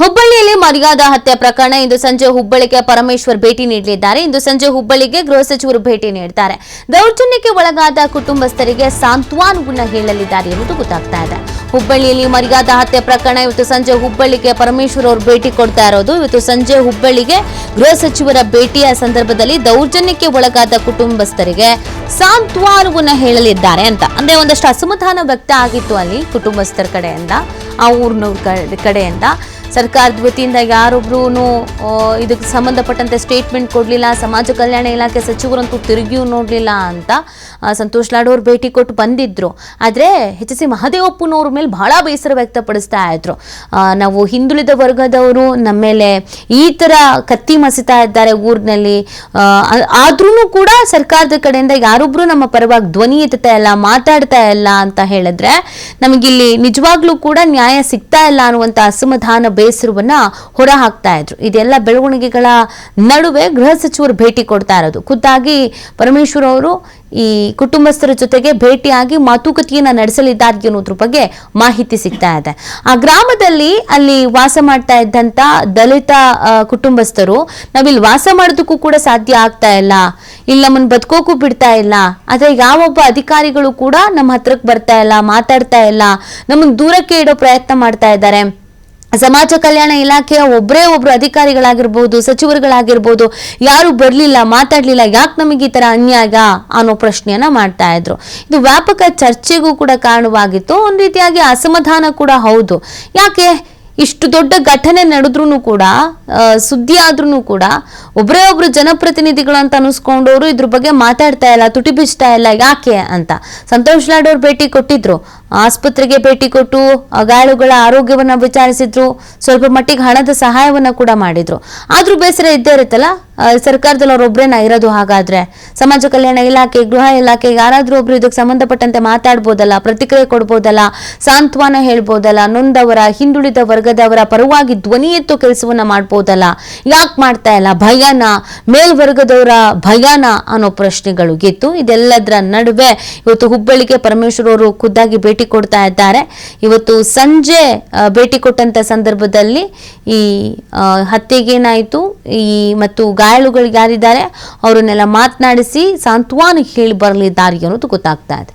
ಹುಬ್ಬಳ್ಳಿಯಲ್ಲಿ ಮರ್ಯಾದಾ ಹತ್ಯೆ ಪ್ರಕರಣ ಇಂದು ಸಂಜೆ ಹುಬ್ಬಳ್ಳಿಗೆ ಪರಮೇಶ್ವರ್ ಭೇಟಿ ನೀಡಲಿದ್ದಾರೆ. ಇಂದು ಸಂಜೆ ಹುಬ್ಬಳ್ಳಿಗೆ ಗೃಹ ಸಚಿವರು ಭೇಟಿ ನೀಡುತ್ತಾರೆ. ದೌರ್ಜನ್ಯಕ್ಕೆ ಒಳಗಾದ ಕುಟುಂಬಸ್ಥರಿಗೆ ಸಾಂತ್ವನವನ್ನ ಹೇಳಲಿದ್ದಾರೆ ಎನ್ನುವುದು ಗೊತ್ತಾಗ್ತಾ ಇದೆ. ಹುಬ್ಬಳ್ಳಿಯಲ್ಲಿ ಮರ್ಯಾದಾ ಹತ್ಯೆ ಪ್ರಕರಣ ಇವತ್ತು ಸಂಜೆ ಹುಬ್ಬಳ್ಳಿಗೆ ಪರಮೇಶ್ವರ್ ಅವರು ಭೇಟಿ ಕೊಡ್ತಾ ಇರೋದು. ಇವತ್ತು ಸಂಜೆ ಹುಬ್ಬಳ್ಳಿಗೆ ಗೃಹ ಸಚಿವರ ಭೇಟಿಯ ಸಂದರ್ಭದಲ್ಲಿ ದೌರ್ಜನ್ಯಕ್ಕೆ ಒಳಗಾದ ಕುಟುಂಬಸ್ಥರಿಗೆ ಸಾಂತ್ವನವನ್ನ ಹೇಳಲಿದ್ದಾರೆ ಅಂತ. ಅಂದ್ರೆ ಒಂದಷ್ಟು ಅಸಮಾಧಾನ ವ್ಯಕ್ತ ಆಗಿತ್ತು ಅಲ್ಲಿ ಕುಟುಂಬಸ್ಥರ ಕಡೆಯಿಂದ, ಆ ಊರಿನ ಕಡೆಯಿಂದ. ಸರ್ಕಾರದ ವತಿಯಿಂದ ಯಾರೊಬ್ರು ಇದಕ್ಕೆ ಸಂಬಂಧಪಟ್ಟಂತೆ ಸ್ಟೇಟ್ಮೆಂಟ್ ಕೊಡಲಿಲ್ಲ, ಸಮಾಜ ಕಲ್ಯಾಣ ಇಲಾಖೆ ಸಚಿವರಂತೂ ತಿರುಗಿಯೂ ನೋಡಲಿಲ್ಲ ಅಂತ ಸಂತೋಷ್ ಲಾಡ್ ಅವರು ಭೇಟಿ ಕೊಟ್ಟು ಬಂದಿದ್ರು. ಆದರೆ ಎಚ್ ಸಿ ಮಹದೇವಪ್ಪನವ್ರ ಮೇಲೆ ಬಹಳ ಬೇಸರ ವ್ಯಕ್ತಪಡಿಸ್ತಾ ಇದ್ರು. ನಾವು ಹಿಂದುಳಿದ ವರ್ಗದವರು ನಮ್ಮ ಮೇಲೆ ಈ ಥರ ಕತ್ತಿ ಮಸಿತಾ ಇದ್ದಾರೆ ಊರಿನಲ್ಲಿ, ಆದ್ರೂ ಕೂಡ ಸರ್ಕಾರದ ಕಡೆಯಿಂದ ಯಾರೊಬ್ರು ನಮ್ಮ ಪರವಾಗಿ ಧ್ವನಿ ಎತ್ತುತ್ತಾ ಇಲ್ಲ, ಮಾತಾಡ್ತಾ ಇಲ್ಲ ಅಂತ ಹೇಳಿದ್ರೆ ನಮಗಿಲ್ಲಿ ನಿಜವಾಗ್ಲೂ ಕೂಡ ನ್ಯಾಯ ಸಿಗ್ತಾ ಇಲ್ಲ ಅನ್ನುವಂಥ ಅಸಮಾಧಾನ ಬೇಸರವನ್ನ ಹೊರ ಹಾಕ್ತಾ ಇದ್ರು. ಇದೆಲ್ಲ ಬೆಳವಣಿಗೆಗಳ ನಡುವೆ ಗೃಹ ಸಚಿವರು ಭೇಟಿ ಕೊಡ್ತಾ ಇರೋದು. ಖುದ್ದಾಗಿ ಪರಮೇಶ್ವರ್ ಅವರು ಈ ಕುಟುಂಬಸ್ಥರ ಜೊತೆಗೆ ಭೇಟಿಯಾಗಿ ಮಾತುಕತೆಯನ್ನ ನಡೆಸಲಿದ್ದಾರೆ ಅನ್ನೋದ್ರ ಬಗ್ಗೆ ಮಾಹಿತಿ ಸಿಗ್ತಾ ಇದೆ. ಆ ಗ್ರಾಮದಲ್ಲಿ ಅಲ್ಲಿ ವಾಸ ಮಾಡ್ತಾ ಇದ್ದಂತ ದಲಿತ ಕುಟುಂಬಸ್ಥರು ನಾವಿಲ್ಲಿ ವಾಸ ಮಾಡೋದಕ್ಕೂ ಕೂಡ ಸಾಧ್ಯ ಆಗ್ತಾ ಇಲ್ಲ, ಇಲ್ಲಿ ನಮ್ಮನ್ನು ಬದುಕೋಕು ಬಿಡ್ತಾ ಇಲ್ಲ, ಆದ್ರೆ ಯಾವೊಬ್ಬ ಅಧಿಕಾರಿಗಳು ಕೂಡ ನಮ್ಮ ಹತ್ರಕ್ಕೆ ಬರ್ತಾ ಇಲ್ಲ, ಮಾತಾಡ್ತಾ ಇಲ್ಲ, ನಮ್ಮನ್ನು ದೂರಕ್ಕೆ ಇಡೋ ಪ್ರಯತ್ನ ಮಾಡ್ತಾ ಇದ್ದಾರೆ. ಸಮಾಜ ಕಲ್ಯಾಣ ಇಲಾಖೆಯ ಒಬ್ರು ಅಧಿಕಾರಿಗಳಾಗಿರ್ಬೋದು, ಸಚಿವರುಗಳಾಗಿರ್ಬೋದು, ಯಾರು ಬರ್ಲಿಲ್ಲ, ಮಾತಾಡ್ಲಿಲ್ಲ, ಯಾಕೆ ನಮಗೆ ಈ ತರ ಅನ್ಯಾಯ ಅನ್ನೋ ಪ್ರಶ್ನೆಯನ್ನ ಮಾಡ್ತಾ ಇದ್ರು. ಇದು ವ್ಯಾಪಕ ಚರ್ಚೆಗೂ ಕೂಡ ಕಾರಣವಾಗಿತ್ತು. ಒಂದ್ ರೀತಿಯಾಗಿ ಅಸಮಾಧಾನ ಕೂಡ ಹೌದು. ಯಾಕೆ ಇಷ್ಟು ದೊಡ್ಡ ಘಟನೆ ನಡೆದ್ರೂ ಕೂಡ, ಸುದ್ದಿ ಆದ್ರೂ ಕೂಡ ಒಬ್ರು ಜನಪ್ರತಿನಿಧಿಗಳು ಅಂತ ಅನಿಸ್ಕೊಂಡವರು ಇದ್ರ ಬಗ್ಗೆ ಮಾತಾಡ್ತಾ ಇಲ್ಲ, ತುಟಿ ಬಿಚ್ತಾ ಇಲ್ಲ, ಯಾಕೆ ಅಂತ ಸಂತೋಷ್ ಲಾಡ್ ಅವ್ರು ಭೇಟಿ ಕೊಟ್ಟಿದ್ರು. ಆಸ್ಪತ್ರೆಗೆ ಭೇಟಿ ಕೊಟ್ಟು ಗಾಯಾಳುಗಳ ಆರೋಗ್ಯವನ್ನ ವಿಚಾರಿಸಿದ್ರು, ಸ್ವಲ್ಪ ಮಟ್ಟಿಗೆ ಹಣದ ಸಹಾಯವನ್ನ ಕೂಡ ಮಾಡಿದ್ರು. ಆದ್ರೂ ಬೇಸರ ಇದ್ದೇ ಇರುತ್ತಲ್ಲ, ಸರ್ಕಾರದಲ್ಲಿ ಅವ್ರೊಬ್ರೇನ ಇರೋದು? ಹಾಗಾದ್ರೆ ಸಮಾಜ ಕಲ್ಯಾಣ ಇಲಾಖೆ, ಗೃಹ ಇಲಾಖೆ ಯಾರಾದ್ರೂ ಒಬ್ರು ಇದಕ್ಕೆ ಸಂಬಂಧಪಟ್ಟಂತೆ ಮಾತಾಡ್ಬೋದಲ್ಲ, ಪ್ರತಿಕ್ರಿಯೆ ಕೊಡ್ಬೋದಲ್ಲ, ಸಾಂತ್ವನ ಹೇಳ್ಬೋದಲ್ಲ, ನೊಂದವರ ಹಿಂದುಳಿದ ವರ್ಗದವರ ಪರವಾಗಿ ಧ್ವನಿ ಎತ್ತೋ ಕೆಲಸವನ್ನ ಮಾಡ್ಬೋದಲ್ಲ, ಯಾಕೆ ಮಾಡ್ತಾ ಇಲ್ಲ? ಭಯನ, ಮೇಲ್ವರ್ಗದವರ ಭಯನ ಅನ್ನೋ ಪ್ರಶ್ನೆಗಳು ಗೆದ್ದು ಇದೆಲ್ಲದರ ನಡುವೆ ಇವತ್ತು ಹುಬ್ಬಳ್ಳಿಗೆ ಪರಮೇಶ್ವರ್ ಅವರು ಖುದ್ದಾಗಿ ಭೇಟಿ ಕೊಡ್ತಾ ಇದ್ದಾರೆ. ಇವತ್ತು ಸಂಜೆ ಭೇಟಿ ಕೊಟ್ಟಂತ ಸಂದರ್ಭದಲ್ಲಿ ಈ ಹತ್ಯೆಗೇನಾಯಿತು ಮತ್ತು ಗಾಯಾಳುಗಳು ಯಾರಿದ್ದಾರೆ ಅವರನ್ನೆಲ್ಲ ಮಾತನಾಡಿಸಿ ಸಾಂತ್ವನ ಹೇಳಿ ಬರಲಿದ್ದಾರೆ ಅನ್ನೋದು ಗೊತ್ತಾಗ್ತಾ ಇದೆ.